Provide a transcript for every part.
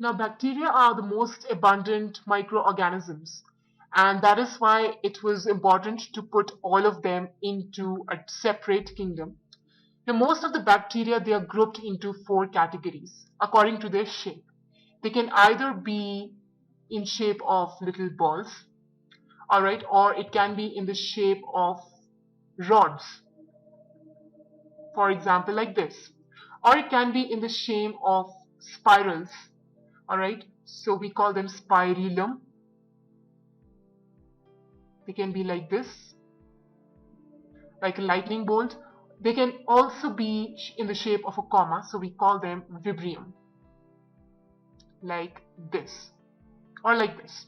Now, bacteria are the most abundant microorganisms, and that is why it was important to put all of them into a separate kingdom. Now, most of the bacteria, they are grouped into four categories according to their shape. They can either be in shape of little balls, all right, or it can be in the shape of rods, for example, like this, or it can be in the shape of spirals, all right, so we call them spirillum. They can be like this, like a lightning bolt. They can also be in the shape of a comma, so we call them vibrium, like this, or like this.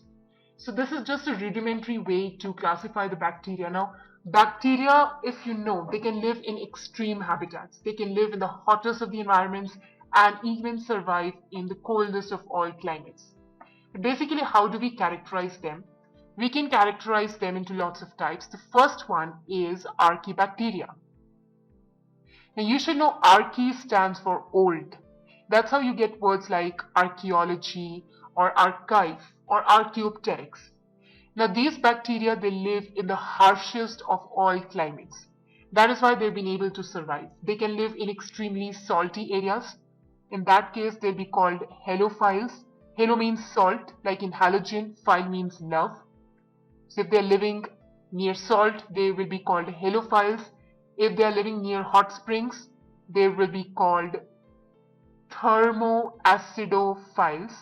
So this is just a rudimentary way to classify the bacteria. Now, bacteria, if you know, they can live in extreme habitats. They can live in the hottest of the environments and even survive in the coldest of all climates. But basically, how do we characterize them? We can characterize them into lots of types. The first one is Archaebacteria. Now, you should know Archae stands for old. That's how you get words like archaeology or archive or Archaeopteryx. Now, these bacteria, they live in the harshest of all climates. That is why they've been able to survive. They can live in extremely salty areas. In that case, they'll be called halophiles. Halo means salt, like in halogen, phile means love. So if they're living near salt, they will be called halophiles. If they are living near hot springs, they will be called thermoacidophiles.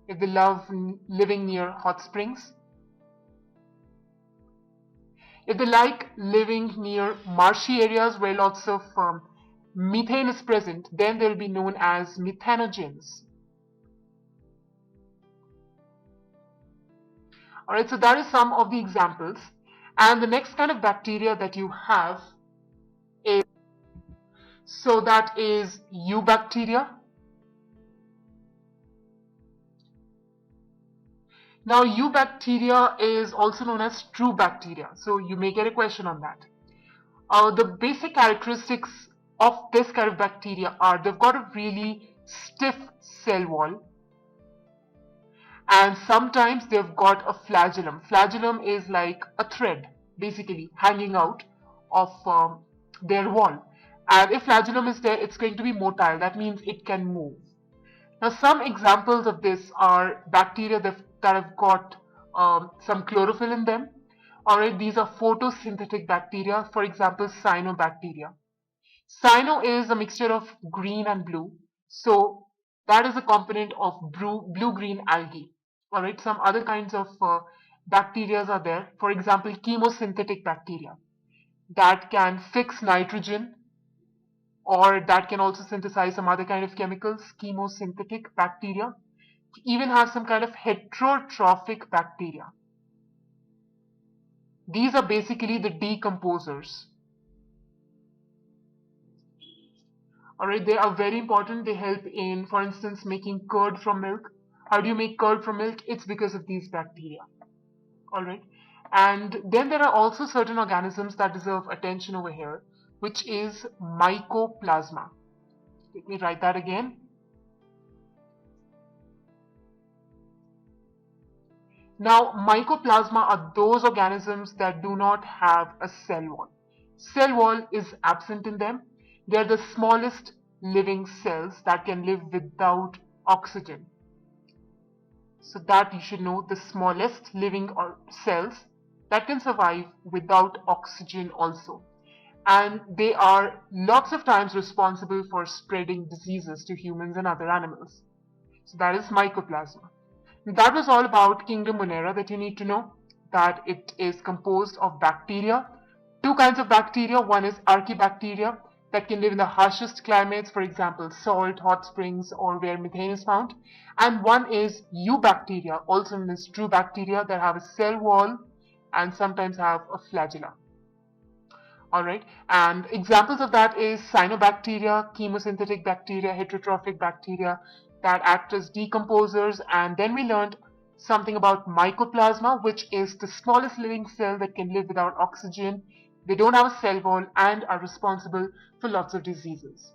If they love living near hot springs. If they like living near marshy areas where lots of methane is present, then they'll be known as methanogens. Alright, so that is some of the examples. And the next kind of bacteria that you have is, so that is eubacteria. Now, eubacteria is also known as true bacteria. So you may get a question on that. The basic characteristics of this kind of bacteria are they've got a really stiff cell wall, and sometimes they've got a flagellum. Flagellum is like a thread basically hanging out of their wall, and if flagellum is there, it's going to be motile. That means it can move. Now, some examples of this are bacteria that have got some chlorophyll in them. Alright, these are photosynthetic bacteria, for example, cyanobacteria. Cyano is a mixture of green and blue, so that is a component of blue-green algae. Alright, some other kinds of bacteria are there, for example, chemosynthetic bacteria that can fix nitrogen, or that can also synthesize some other kind of chemicals, chemosynthetic bacteria. We even have some kind of heterotrophic bacteria. These are basically the decomposers. Alright, they are very important. They help in, for instance, making curd from milk. How do you make curd from milk? It's because of these bacteria. Alright, and then there are also certain organisms that deserve attention over here, which is mycoplasma. Let me write that again. Now, mycoplasma are those organisms that do not have a cell wall. Cell wall is absent in them. They are the smallest living cells that can live without oxygen. So that you should know, the smallest living cells that can survive without oxygen also. And they are lots of times responsible for spreading diseases to humans and other animals. So that is mycoplasma. That was all about Kingdom Monera that you need to know, that it is composed of bacteria. Two kinds of bacteria. One is Archaebacteria that can live in the harshest climates, for example, salt, hot springs, or where methane is found. And one is Eubacteria, also known as true bacteria, that have a cell wall and sometimes have a flagella. Alright, and examples of that is cyanobacteria, chemosynthetic bacteria, heterotrophic bacteria that act as decomposers. And then we learned something about mycoplasma, which is the smallest living cell that can live without oxygen. They don't have a cell wall and are responsible for lots of diseases.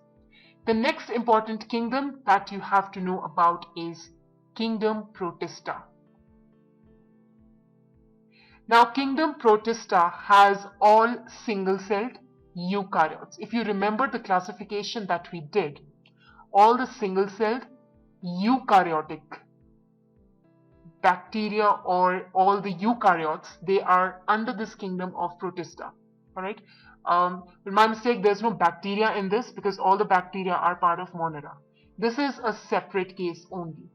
The next important kingdom that you have to know about is Kingdom Protista. Now, Kingdom Protista has all single-celled eukaryotes. If you remember the classification that we did, all the single-celled eukaryotic bacteria or all the eukaryotes, they are under this kingdom of Protista. Alright. With my mistake, there's no bacteria in this because all the bacteria are part of Monera. This is a separate case only.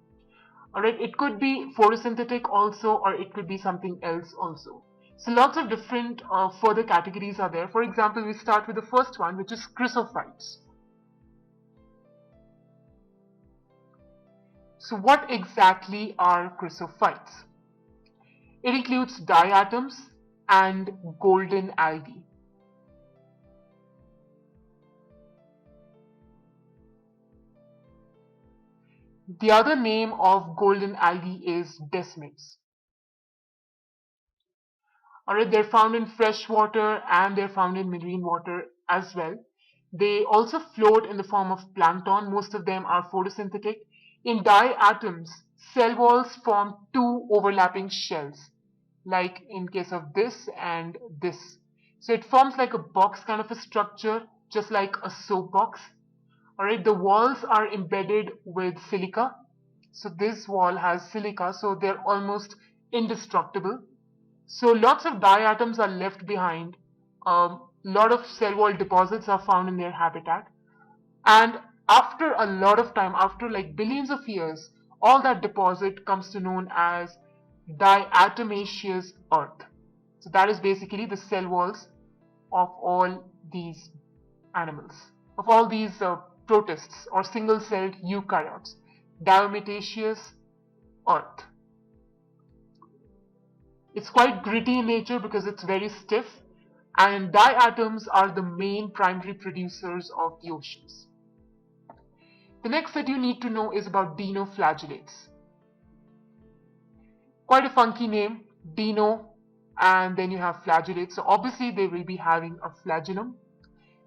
Alright, it could be photosynthetic also, or it could be something else also. So lots of different further categories are there. For example, we start with the first one, which is chrysophytes. So what exactly are chrysophytes? It includes diatoms and golden algae. The other name of golden algae is desmids. Alright, they're found in fresh water and they're found in marine water as well. They also float in the form of plankton. Most of them are photosynthetic. In diatoms, cell walls form two overlapping shells, like in case of this and this. So it forms like a box kind of a structure, just like a soap box. Alright, the walls are embedded with silica. So this wall has silica, so they're almost indestructible. So lots of diatoms are left behind. A lot of cell wall deposits are found in their habitat. And after a lot of time, after like billions of years, all that deposit comes to known as diatomaceous earth. So that is basically the cell walls of all these animals, of all these protists or single-celled eukaryotes. Diatomaceous earth. It's quite gritty in nature because it's very stiff, and diatoms are the main primary producers of the oceans. The next that you need to know is about dinoflagellates. Quite a funky name, dino, and then you have flagellates. So obviously they will be having a flagellum.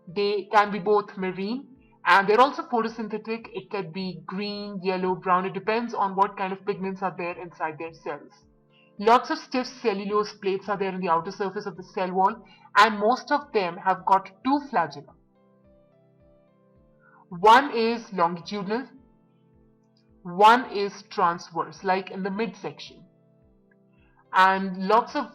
They can be both marine and they're also photosynthetic. It can be green, yellow, brown. It depends on what kind of pigments are there inside their cells. Lots of stiff cellulose plates are there in the outer surface of the cell wall, and most of them have got two flagella. One is longitudinal, one is transverse, like in the midsection. And lots of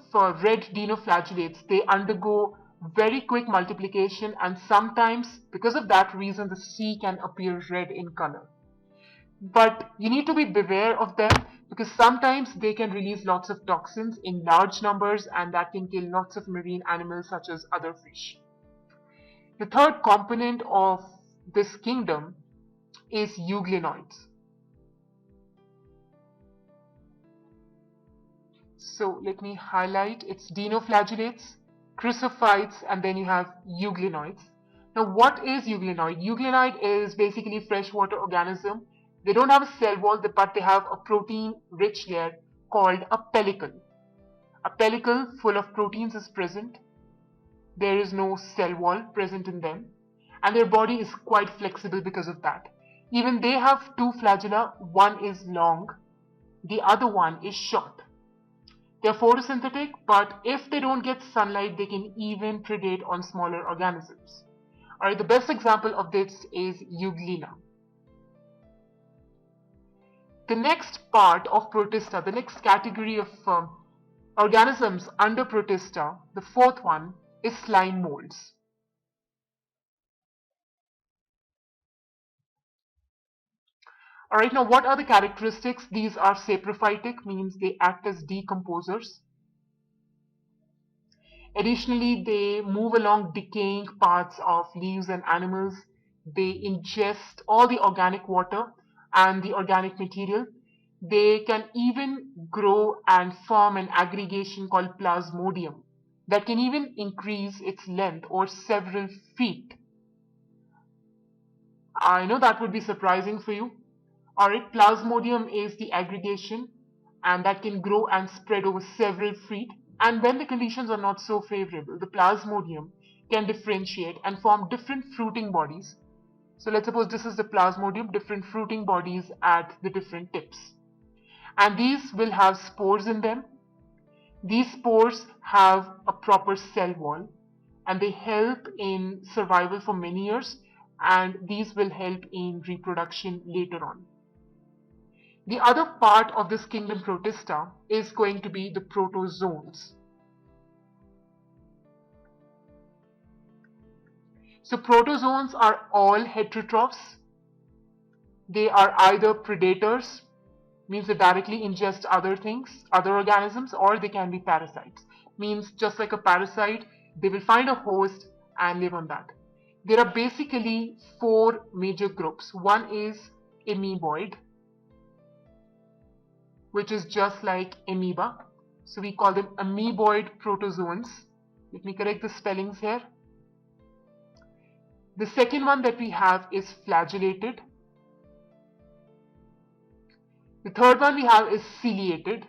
red dinoflagellates, they undergo very quick multiplication, and sometimes because of that reason the sea can appear red in color. But you need to be beware of them because sometimes they can release lots of toxins in large numbers, and that can kill lots of marine animals such as other fish. The third component of this kingdom is euglenoids. So let me highlight, it's dinoflagellates, chrysophytes, and then you have euglenoids. Now what is euglenoid? Euglenoid is basically a freshwater organism. They don't have a cell wall, but they have a protein-rich layer called a pellicle. A pellicle full of proteins is present. There is no cell wall present in them, and their body is quite flexible because of that. Even they have two flagella, one is long, the other one is short. They're photosynthetic, but if they don't get sunlight, they can even predate on smaller organisms. Alright, the best example of this is Euglena. The next part of Protista, the next category of organisms under Protista, the fourth one, is slime molds. Alright, now what are the characteristics? These are saprophytic, means they act as decomposers. Additionally, they move along decaying parts of leaves and animals. They ingest all the organic water and the organic material. They can even grow and form an aggregation called plasmodium that can even increase its length over several feet. I know that would be surprising for you. Alright, plasmodium is the aggregation and that can grow and spread over several feet. And when the conditions are not so favorable, the plasmodium can differentiate and form different fruiting bodies. So let's suppose this is the plasmodium, different fruiting bodies at the different tips. And these will have spores in them. These spores have a proper cell wall and they help in survival for many years, and these will help in reproduction later on. The other part of this kingdom Protista is going to be the protozoans. So protozoans are all heterotrophs. They are either predators, means they directly ingest other things, other organisms, or they can be parasites. Means just like a parasite, they will find a host and live on that. There are basically four major groups. One is amoeboid, which is just like amoeba. So we call them amoeboid protozoans. Let me correct the spellings here. The second one that we have is flagellated. The third one we have is ciliated.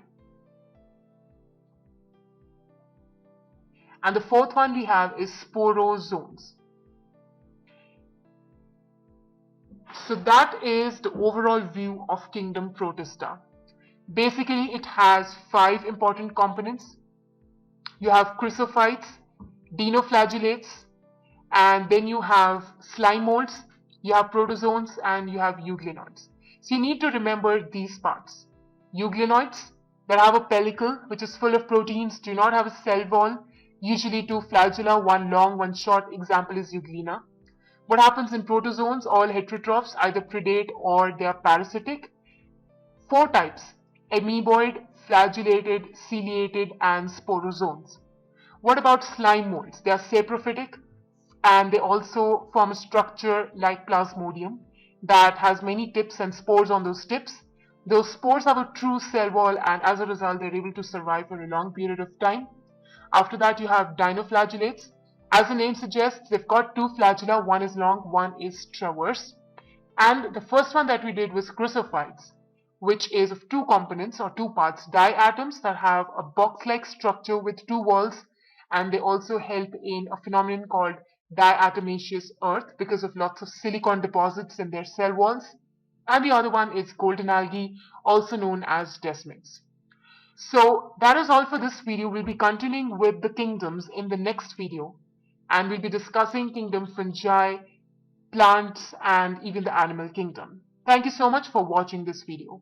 And the fourth one we have is sporozoans. So that is the overall view of kingdom Protista. Basically, it has 5 important components. You have chrysophytes, dinoflagellates, and then you have slime molds, you have protozoans, and you have euglenoids. So you need to remember these parts. Euglenoids that have a pellicle which is full of proteins do not have a cell wall, usually 2 flagella, one long, one short. Example is euglena. What happens in protozoans? All heterotrophs either predate or they are parasitic. 4 types: amoeboid, flagellated, ciliated, and sporozoans. What about slime molds? They are saprophytic and they also form a structure like plasmodium that has many tips and spores on those tips. Those spores have a true cell wall, and as a result they're able to survive for a long period of time. After that you have dinoflagellates. As the name suggests, they've got 2 flagella, one is long, one is transverse. And the first one that we did was chrysophytes, which is of 2 components or 2 parts: diatoms that have a box-like structure with 2 walls, and they also help in a phenomenon called diatomaceous earth because of lots of silicon deposits in their cell walls. And the other one is golden algae, also known as desmids. So that is all for this video. We'll be continuing with the kingdoms in the next video, and we'll be discussing kingdom fungi, plants, and even the animal kingdom. Thank you so much for watching this video.